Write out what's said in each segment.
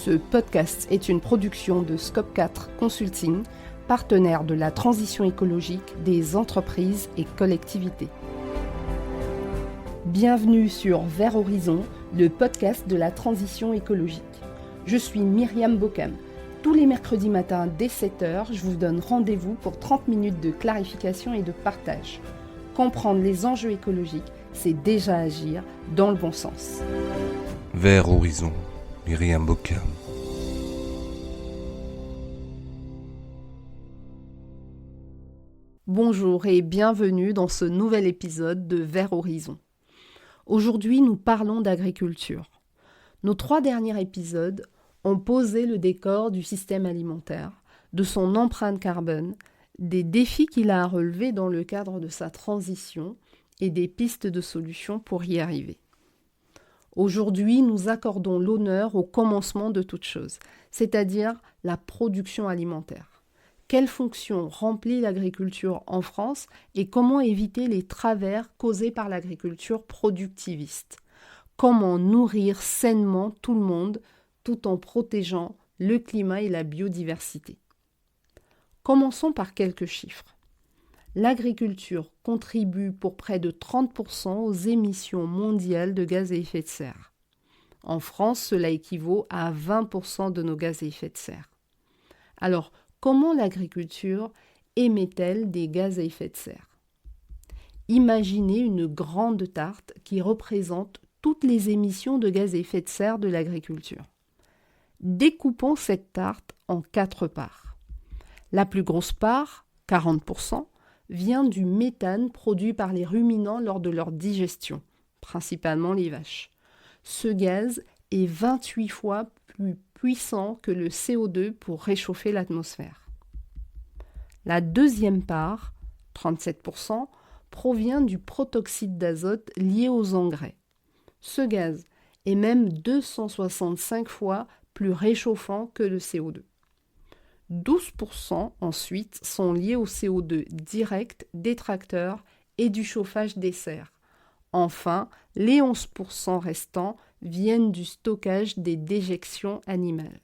Ce podcast est une production de Scope 4 Consulting, partenaire de la transition écologique des entreprises et collectivités. Bienvenue sur Vert Horizon, le podcast de la transition écologique. Je suis Myriam Bocam. Tous les mercredis matins dès 7h, je vous donne rendez-vous pour 30 minutes de clarification et de partage. Comprendre les enjeux écologiques, c'est déjà agir dans le bon sens. Vert Horizon, Myriam Bocam. Bonjour et bienvenue dans ce nouvel épisode de Vert Horizon. Aujourd'hui, nous parlons d'agriculture. Nos 3 derniers épisodes ont posé le décor du système alimentaire, de son empreinte carbone, des défis qu'il a à relever dans le cadre de sa transition et des pistes de solutions pour y arriver. Aujourd'hui, nous accordons l'honneur au commencement de toute chose, c'est-à-dire la production alimentaire. Quelle fonction remplit l'agriculture en France et comment éviter les travers causés par l'agriculture productiviste? Comment nourrir sainement tout le monde tout en protégeant le climat et la biodiversité? Commençons par quelques chiffres. L'agriculture contribue pour près de 30% aux émissions mondiales de gaz à effet de serre. En France, cela équivaut à 20% de nos gaz à effet de serre. Alors, comment l'agriculture émet-elle des gaz à effet de serre? Imaginez une grande tarte qui représente toutes les émissions de gaz à effet de serre de l'agriculture. Découpons cette tarte en 4 parts. La plus grosse part, 40%, vient du méthane produit par les ruminants lors de leur digestion, principalement les vaches. Ce gaz est 28 fois plus puissant que le CO2 pour réchauffer l'atmosphère. La deuxième part, 37%, provient du protoxyde d'azote lié aux engrais. Ce gaz est même 265 fois plus réchauffant que le CO2. 12% ensuite sont liés au CO2 direct des tracteurs et du chauffage des serres. Enfin, les 11% restants viennent du stockage des déjections animales.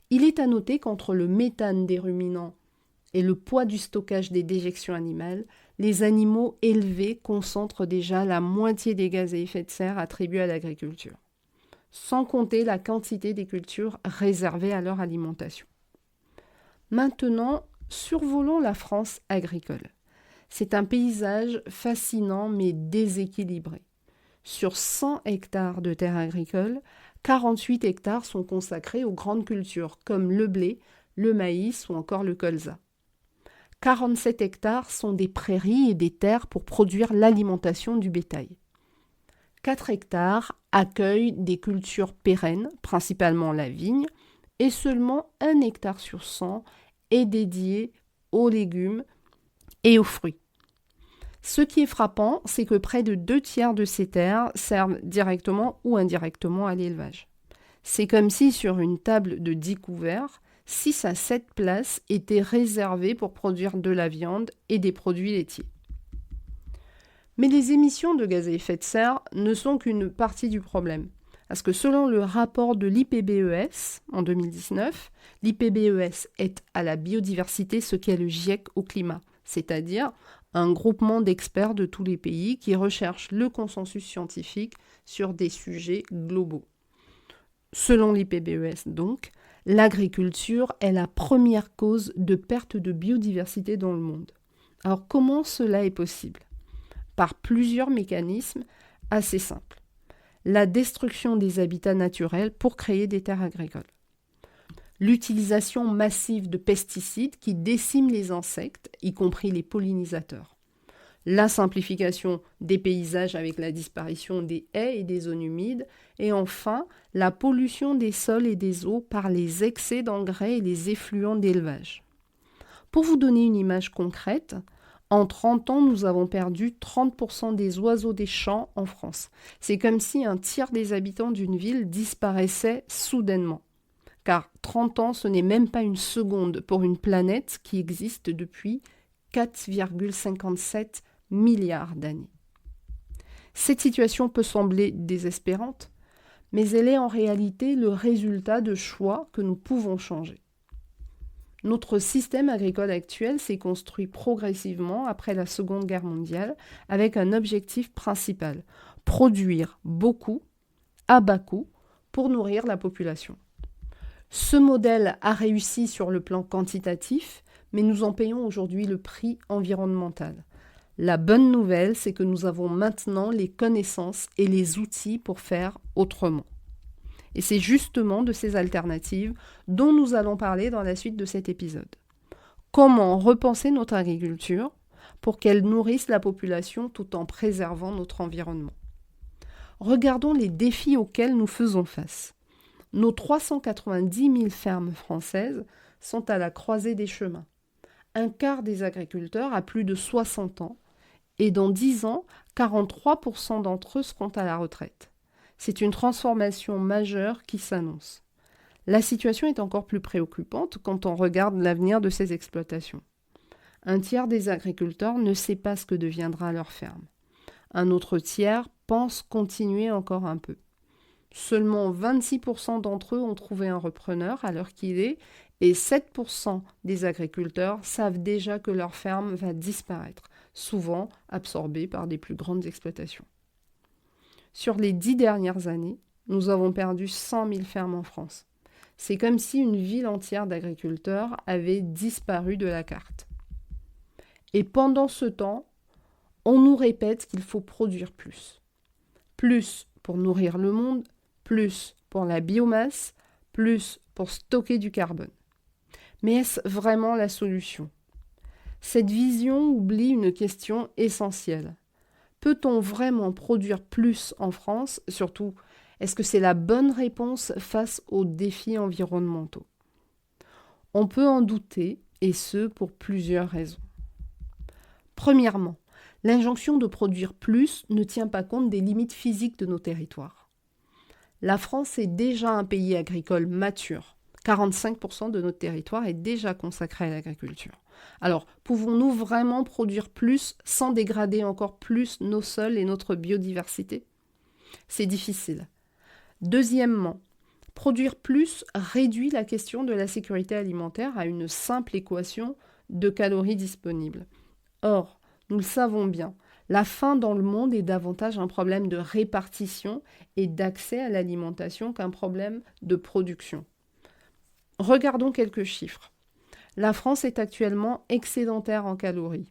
Il est à noter qu'entre le méthane des ruminants et le poids du stockage des déjections animales, les animaux élevés concentrent déjà la moitié des gaz à effet de serre attribués à l'agriculture, sans compter la quantité des cultures réservées à leur alimentation. Maintenant, survolons la France agricole. C'est un paysage fascinant mais déséquilibré. Sur 100 hectares de terres agricoles, 48 hectares sont consacrés aux grandes cultures comme le blé, le maïs ou encore le colza. 47 hectares sont des prairies et des terres pour produire l'alimentation du bétail. 4 hectares accueillent des cultures pérennes, principalement la vigne, et seulement 1 hectare sur 100 est dédié aux légumes et aux fruits. Ce qui est frappant, c'est que près de 2/3 de ces terres servent directement ou indirectement à l'élevage. C'est comme si sur une table de 10 couverts, 6 à 7 places étaient réservées pour produire de la viande et des produits laitiers. Mais les émissions de gaz à effet de serre ne sont qu'une partie du problème. Parce que selon le rapport de l'IPBES en 2019, l'IPBES est à la biodiversité ce qu'est le GIEC au climat, c'est-à-dire un groupement d'experts de tous les pays qui recherchent le consensus scientifique sur des sujets globaux. Selon l'IPBES donc, l'agriculture est la première cause de perte de biodiversité dans le monde. Alors comment cela est possible? Par plusieurs mécanismes assez simples. La destruction des habitats naturels pour créer des terres agricoles. L'utilisation massive de pesticides qui déciment les insectes, y compris les pollinisateurs. La simplification des paysages avec la disparition des haies et des zones humides. Et enfin, la pollution des sols et des eaux par les excès d'engrais et les effluents d'élevage. Pour vous donner une image concrète, en 30 ans, nous avons perdu 30% des oiseaux des champs en France. C'est comme si 1/3 des habitants d'une ville disparaissaient soudainement. Car 30 ans, ce n'est même pas une seconde pour une planète qui existe depuis 4,57 milliards d'années. Cette situation peut sembler désespérante, mais elle est en réalité le résultat de choix que nous pouvons changer. Notre système agricole actuel s'est construit progressivement après la Seconde Guerre mondiale avec un objectif principal, produire beaucoup, à bas coût, pour nourrir la population. Ce modèle a réussi sur le plan quantitatif, mais nous en payons aujourd'hui le prix environnemental. La bonne nouvelle, c'est que nous avons maintenant les connaissances et les outils pour faire autrement. Et c'est justement de ces alternatives dont nous allons parler dans la suite de cet épisode. Comment repenser notre agriculture pour qu'elle nourrisse la population tout en préservant notre environnement. Regardons les défis auxquels nous faisons face. Nos 390 000 fermes françaises sont à la croisée des chemins. Un quart des agriculteurs a plus de 60 ans et dans 10 ans, 43% d'entre eux seront à la retraite. C'est une transformation majeure qui s'annonce. La situation est encore plus préoccupante quand on regarde l'avenir de ces exploitations. Un tiers des agriculteurs ne sait pas ce que deviendra leur ferme. Un autre tiers pense continuer encore un peu. Seulement 26% d'entre eux ont trouvé un repreneur à l'heure qu'il est et 7% des agriculteurs savent déjà que leur ferme va disparaître, souvent absorbée par des plus grandes exploitations. Sur les 10 dernières années, nous avons perdu 100 000 fermes en France. C'est comme si une ville entière d'agriculteurs avait disparu de la carte. Et pendant ce temps, on nous répète qu'il faut produire plus. Plus pour nourrir le monde, plus pour la biomasse, plus pour stocker du carbone. Mais est-ce vraiment la solution ? Cette vision oublie une question essentielle. Peut-on vraiment produire plus en France ? Surtout, est-ce que c'est la bonne réponse face aux défis environnementaux ? On peut en douter, et ce pour plusieurs raisons. Premièrement, l'injonction de produire plus ne tient pas compte des limites physiques de nos territoires. La France est déjà un pays agricole mature. 45% de notre territoire est déjà consacré à l'agriculture. Alors, pouvons-nous vraiment produire plus sans dégrader encore plus nos sols et notre biodiversité ? C'est difficile. Deuxièmement, produire plus réduit la question de la sécurité alimentaire à une simple équation de calories disponibles. Or, nous le savons bien, la faim dans le monde est davantage un problème de répartition et d'accès à l'alimentation qu'un problème de production. Regardons quelques chiffres. La France est actuellement excédentaire en calories.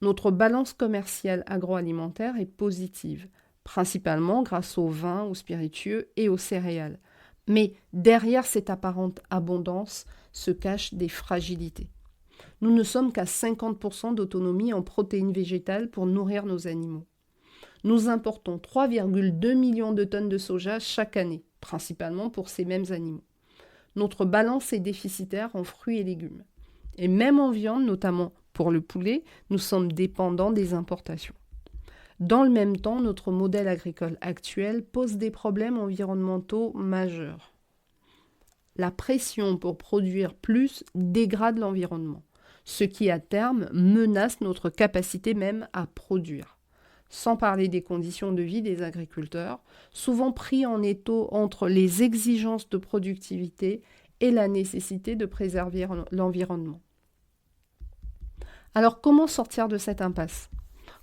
Notre balance commerciale agroalimentaire est positive, principalement grâce au vin, aux spiritueux et aux céréales. Mais derrière cette apparente abondance se cachent des fragilités. Nous ne sommes qu'à 50% d'autonomie en protéines végétales pour nourrir nos animaux. Nous importons 3,2 millions de tonnes de soja chaque année, principalement pour ces mêmes animaux. Notre balance est déficitaire en fruits et légumes. Et même en viande, notamment pour le poulet, nous sommes dépendants des importations. Dans le même temps, notre modèle agricole actuel pose des problèmes environnementaux majeurs. La pression pour produire plus dégrade l'environnement, ce qui à terme menace notre capacité même à produire. Sans parler des conditions de vie des agriculteurs, souvent pris en étau entre les exigences de productivité et la nécessité de préserver l'environnement. Alors comment sortir de cette impasse ?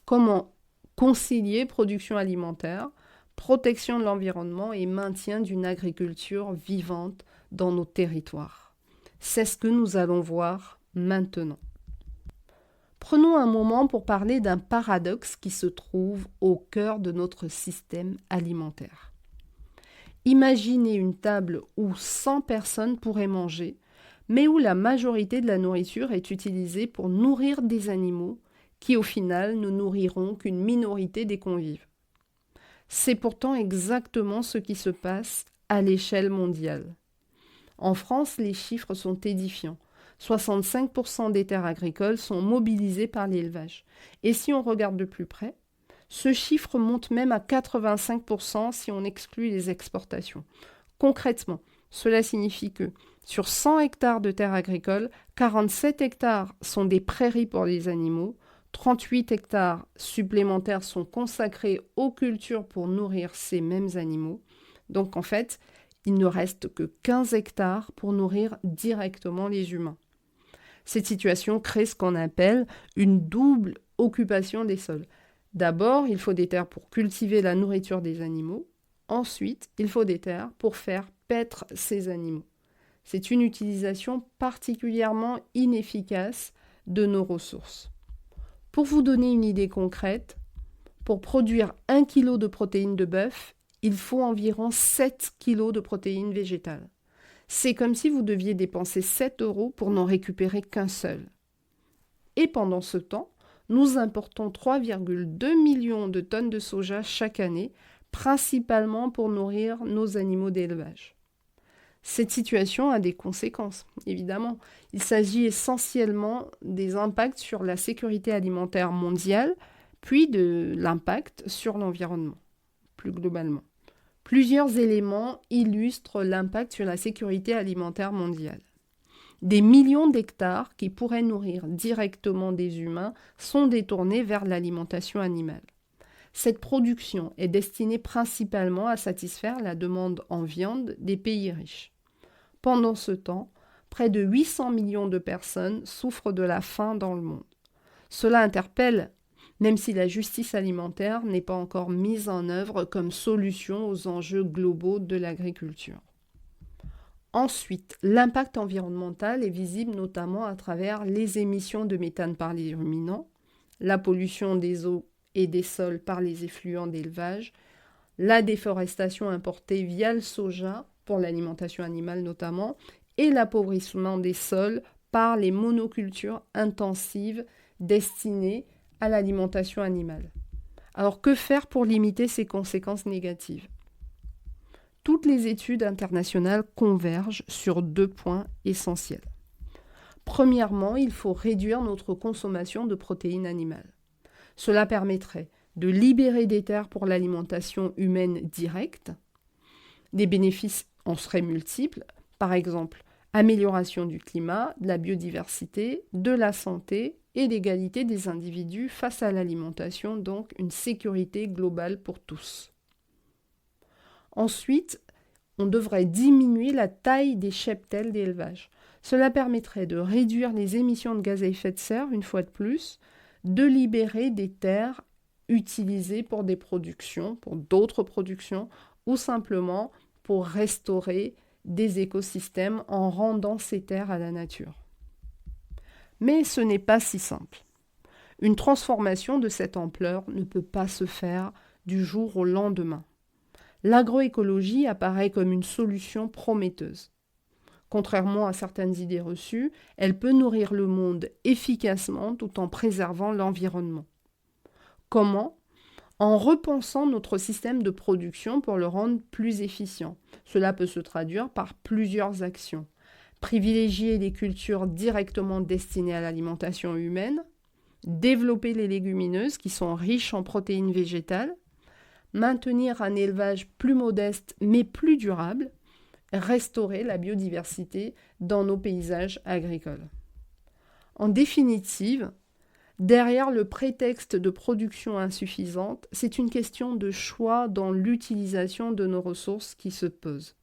Comment concilier production alimentaire, protection de l'environnement et maintien d'une agriculture vivante dans nos territoires ? C'est ce que nous allons voir maintenant. Prenons un moment pour parler d'un paradoxe qui se trouve au cœur de notre système alimentaire. Imaginez une table où 100 personnes pourraient manger, mais où la majorité de la nourriture est utilisée pour nourrir des animaux qui, au final, ne nourriront qu'une minorité des convives. C'est pourtant exactement ce qui se passe à l'échelle mondiale. En France, les chiffres sont édifiants. 65% des terres agricoles sont mobilisées par l'élevage. Et si on regarde de plus près, ce chiffre monte même à 85% si on exclut les exportations. Concrètement, cela signifie que sur 100 hectares de terres agricoles, 47 hectares sont des prairies pour les animaux, 38 hectares supplémentaires sont consacrés aux cultures pour nourrir ces mêmes animaux, Donc en fait, il ne reste que 15 hectares pour nourrir directement les humains. Cette situation crée ce qu'on appelle une double occupation des sols. D'abord, il faut des terres pour cultiver la nourriture des animaux. Ensuite, il faut des terres pour faire paître ces animaux. C'est une utilisation particulièrement inefficace de nos ressources. Pour vous donner une idée concrète, pour produire 1 kg de protéines de bœuf, il faut environ 7 kg de protéines végétales. C'est comme si vous deviez dépenser 7 € pour n'en récupérer qu'un seul. Et pendant ce temps, nous importons 3,2 millions de tonnes de soja chaque année, principalement pour nourrir nos animaux d'élevage. Cette situation a des conséquences, évidemment. Il s'agit essentiellement des impacts sur la sécurité alimentaire mondiale, puis de l'impact sur l'environnement, plus globalement. Plusieurs éléments illustrent l'impact sur la sécurité alimentaire mondiale. Des millions d'hectares qui pourraient nourrir directement des humains sont détournés vers l'alimentation animale. Cette production est destinée principalement à satisfaire la demande en viande des pays riches. Pendant ce temps, près de 800 millions de personnes souffrent de la faim dans le monde. Cela interpelle, même si la justice alimentaire n'est pas encore mise en œuvre comme solution aux enjeux globaux de l'agriculture. Ensuite, l'impact environnemental est visible notamment à travers les émissions de méthane par les ruminants, la pollution des eaux et des sols par les effluents d'élevage, la déforestation importée via le soja, pour l'alimentation animale notamment, et l'appauvrissement des sols par les monocultures intensives destinées à l'alimentation animale. Alors que faire pour limiter ces conséquences négatives ? Toutes les études internationales convergent sur 2 points essentiels. Premièrement, il faut réduire notre consommation de protéines animales. Cela permettrait de libérer des terres pour l'alimentation humaine directe. Des bénéfices en seraient multiples, par exemple amélioration du climat, de la biodiversité, de la santé et l'égalité des individus face à l'alimentation, donc une sécurité globale pour tous. Ensuite, on devrait diminuer la taille des cheptels d'élevage. Cela permettrait de réduire les émissions de gaz à effet de serre, une fois de plus, de libérer des terres utilisées pour des productions, pour d'autres productions, ou simplement pour restaurer des écosystèmes en rendant ces terres à la nature. Mais ce n'est pas si simple. Une transformation de cette ampleur ne peut pas se faire du jour au lendemain. L'agroécologie apparaît comme une solution prometteuse. Contrairement à certaines idées reçues, elle peut nourrir le monde efficacement tout en préservant l'environnement. Comment ? En repensant notre système de production pour le rendre plus efficient. Cela peut se traduire par plusieurs actions. Privilégier les cultures directement destinées à l'alimentation humaine, développer les légumineuses qui sont riches en protéines végétales, maintenir un élevage plus modeste mais plus durable, restaurer la biodiversité dans nos paysages agricoles. En définitive, derrière le prétexte de production insuffisante, c'est une question de choix dans l'utilisation de nos ressources qui se pose.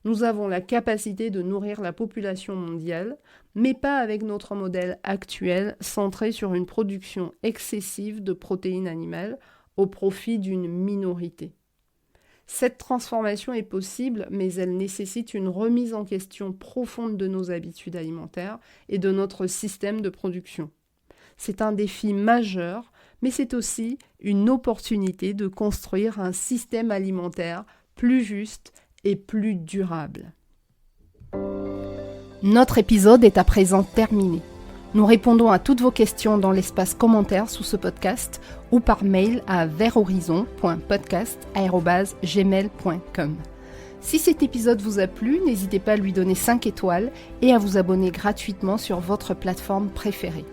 Nous avons la capacité de nourrir la population mondiale, mais pas avec notre modèle actuel centré sur une production excessive de protéines animales au profit d'une minorité. Cette transformation est possible, mais elle nécessite une remise en question profonde de nos habitudes alimentaires et de notre système de production. C'est un défi majeur, mais c'est aussi une opportunité de construire un système alimentaire plus juste et plus durable. Notre épisode est à présent terminé. Nous répondons à toutes vos questions dans l'espace commentaire sous ce podcast ou par mail à verthorizon.podcast@gmail.com. Si cet épisode vous a plu, n'hésitez pas à lui donner 5 étoiles et à vous abonner gratuitement sur votre plateforme préférée.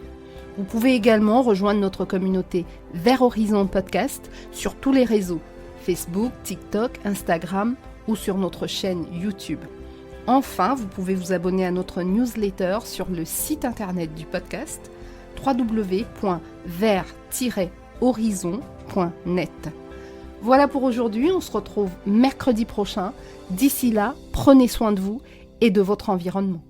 Vous pouvez également rejoindre notre communauté Vers Horizon Podcast sur tous les réseaux, Facebook, TikTok, Instagram ou sur notre chaîne YouTube. Enfin, vous pouvez vous abonner à notre newsletter sur le site internet du podcast www.vers-horizon.net. Voilà pour aujourd'hui, on se retrouve mercredi prochain. D'ici là, prenez soin de vous et de votre environnement.